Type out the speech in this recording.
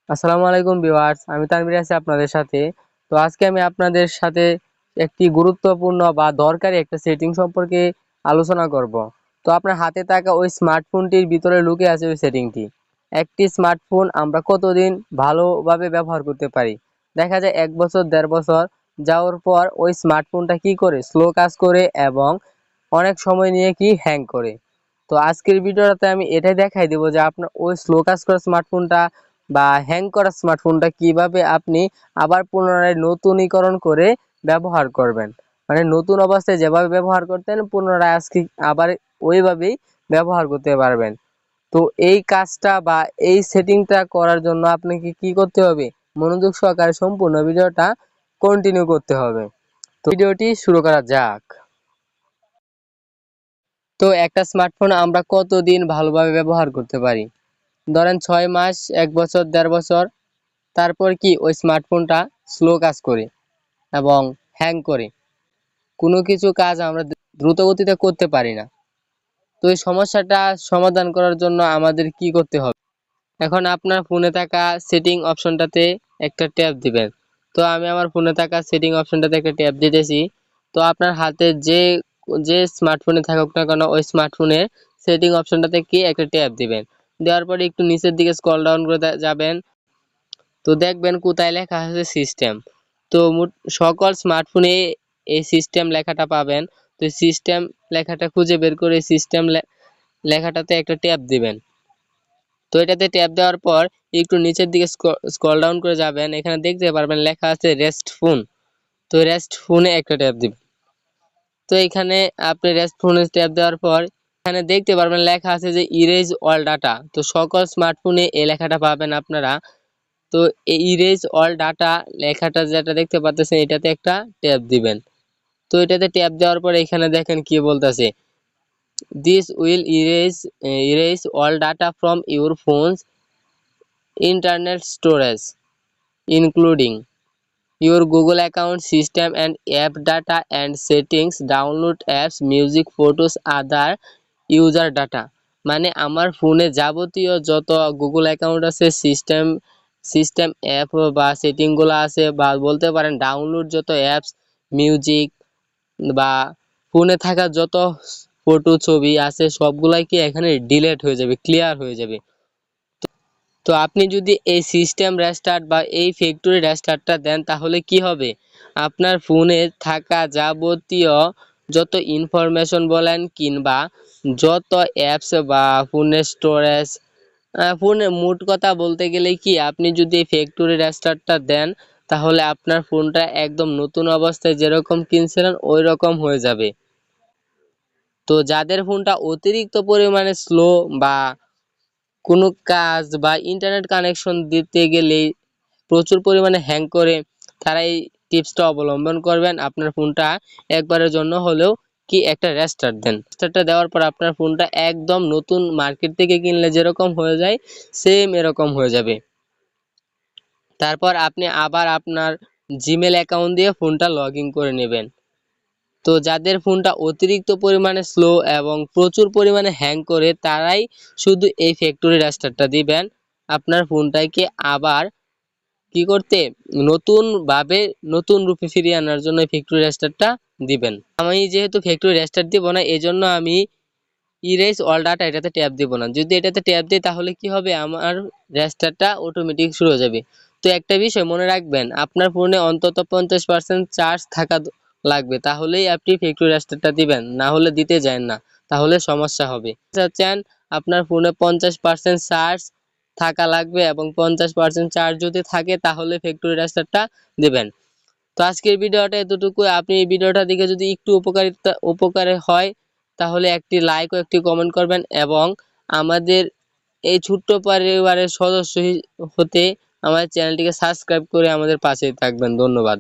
আসসালামু আলাইকুম ভিউয়ার্স, আমি তানভীর আছি আপনাদের সাথে। তো আজকে আমি আপনাদের সাথে একটি গুরুত্বপূর্ণ বা দরকারি একটা সেটিং সম্পর্কে আলোচনা করব। তো আপনার হাতে থাকা ওই স্মার্টফোনটির ভিতরে লুকিয়ে আছে ওই সেটিংটি। একটি স্মার্টফোন আমরা কতদিন ভালোভাবে ব্যবহার করতে পারি? দেখা যায় 1 বছর 1.5 বছর যাওয়ার পর ওই স্মার্টফোনটা কি করে স্লো কাজ করে এবং অনেক সময় নিয়ে কি হ্যাং করে। তো আজকের ভিডিওটাতে আমি এটাই দেখাই দেবো যে আপনার ওই স্লো কাজ করা স্মার্টফোনটা বা হ্যাং করা স্মার্টফোনটা কিভাবে আপনি আবার পুনরায় নতুনীকরণ করে ব্যবহার করবেন। মানে নতুন অবস্থায় যেভাবে ব্যবহার করতেন পুনরায় আজকে আবার ওইভাবেই ব্যবহার করতে পারবেন। তো এই কাজটা বা এই সেটিংটা করার জন্য আপনাকে কি করতে হবে? মনোযোগ সহকারে সম্পূর্ণ ভিডিওটা কন্টিনিউ করতে হবে। তো ভিডিওটি শুরু করা যাক। তো একটা স্মার্টফোন আমরা কতদিন ভালোভাবে ব্যবহার করতে পারি? ধরেন 6 মাস, 1 বছর, 1.5 বছর। তারপর কি ওই স্মার্টফোনটা স্লো কাজ করে এবং হ্যাং করে। কোনো কিছু কাজ আমরা দ্রুত গতিতে করতে পারি না। তো এই সমস্যাটা সমাধান করার জন্য আমাদের কি করতে হবে? এখন আপনার ফোনে থাকা সেটিং অপশনটাতে একটা ট্যাপ দিবেন। তো আমি আমার ফোনে থাকা সেটিং অপশনটাতে একটা ট্যাপ দিতেছি। তো আপনার হাতে যে যে স্মার্টফোনে থাকুক না কেন ওই স্মার্টফোনের সেটিং অপশনটাতে কি একটা ট্যাপ দিবেন। দেওয়ার পরে একটু নিচের দিকে স্ক্রল ডাউন করে যাবেন। তো দেখবেন কোথায় লেখা আছে সিস্টেম। তো সকল স্মার্টফোনে এই সিস্টেম লেখাটা পাবেন। তো সিস্টেম লেখাটা খুঁজে বের করে সিস্টেম লেখাটাতে একটা ট্যাপ দিবেন। তো এটাতে ট্যাপ দেওয়ার পর একটু নিচের দিকে স্ক্রল ডাউন করে যাবেন। এখানে দেখতে পারবেন লেখা আছে রেস্ট ফোন। তো রেস্ট ফোনে একটা ট্যাপ দিবেন। তো এখানে আপনি রেস্ট ফোনে ট্যাপ দেওয়ার পর এখানে দেখতে পারবেন লেখা আছে যে ইরেজ অল ডাটা। তো সকল স্মার্টফোনে এই লেখাটা পাবেন আপনারা। তো এই ইরেজ অল ডাটা লেখাটা যেটা দেখতে পাচ্ছেন এটাতে একটা ট্যাপ দিবেন। তো এটাতে ট্যাপ দেওয়ার পরে এখানে দেখেন কি বলতেছে, this will erase all data from your phones internet storage including your Google account, system and app data and settings, download apps, music, photos, other user data। মানে আমার ফোনে যাবতীয় যত গুগল অ্যাকাউন্ট আছে, সিস্টেম অ্যাপ বা সেটিংগুলো আছে বা বলতে পারেন ডাউনলোড যত অ্যাপস, মিউজিক বা ফোনে থাকা যত ফটো ছবি আছে সবগুলাই কি এখানে ডিলিট হয়ে যাবে, ক্লিয়ার হয়ে যাবে। তো আপনি যদি এই সিস্টেম রেস্টার্ট বা এই ফ্যাক্টরি রেস্টার্টটা দেন তাহলে কি হবে? আপনার ফোনে থাকা যাবতীয় যত ইনফরমেশন বলেন কিংবা যত অ্যাপস বা ফোনের স্টোরেজ, ফোনে মোট কথা বলতে গেলে কি আপনি যদি এই ফ্যাক্টরি রেস্টার্টটা দেন তাহলে আপনার ফোনটা একদম নতুন অবস্থায় যেরকম কিনছিলেন ওই রকম হয়ে যাবে। তো যাদের ফোনটা অতিরিক্ত পরিমাণে স্লো বা কোনো কাজ বা ইন্টারনেট কানেকশন দিতে গেলেই প্রচুর পরিমাণে হ্যাং করে, তারা এই টিপসটা অবলম্বন করবেন। আপনার ফোনটা একবারের জন্য হলেও কি একটা রেস্টার্ট দেন। রেস্টার্টটা দেওয়ার পর আপনার ফোনটা একদম নতুন মার্কেট থেকে কিনলে যেরকম হয়ে যায় সেম এরকম হয়ে যাবে। তারপর আপনি আবার আপনার জিমেল অ্যাকাউন্ট দিয়ে ফোনটা লগ ইন করে নেবেন। তো যাদের ফোনটা অতিরিক্ত পরিমাণে স্লো এবং প্রচুর পরিমাণে হ্যাং করে তারাই শুধু এই ফ্যাক্টরি রেস্টার্টটা দিবেন আপনার ফোনটাকে আবার কি করতে, নতুন ভাবে নতুন রূপে ফিরিয়ে আনার জন্য ফ্যাক্টরি রেস্টার্টটা দিবেন। আমি যেহেতু ফ্যাক্টরি রেস্টার্ট দিব না এজন্য আমি ইরেজ অল ডাটা এটাতে ট্যাপ দিব না। যদি এটাতে ট্যাপ দিই তাহলে কি হবে, আমার রেস্টার্টটা অটোমেটিক শুরু হয়ে যাবে। তো একটা বিষয় মনে রাখবেন, আপনার ফোনে অন্তত 50% চার্জ থাকা লাগবে, তাহলেই আপনি ফ্যাক্টরি রেস্টার্টটা দিবেন, না হলে দিতে যান না, তাহলে সমস্যা হবে। চাচ্ছেন আপনার ফোনে 50% চার্জ থাকা লাগবে এবং 50% চার্জ যদি থাকে তাহলে ফ্যাক্টরি রেস্টার্টটা দিবেন। তো আজকের ভিডিওটা এতটুকু। আপনি এই ভিডিওটা দেখে যদি একটু উপকারে হয় তাহলে একটি লাইক ও একটি কমেন্ট করবেন এবং আমাদের এই ছোট্ট পরিবারের সদস্য হতে আমাদের চ্যানেলটিকে সাবস্ক্রাইব করে আমাদের পাশেই থাকবেন। ধন্যবাদ।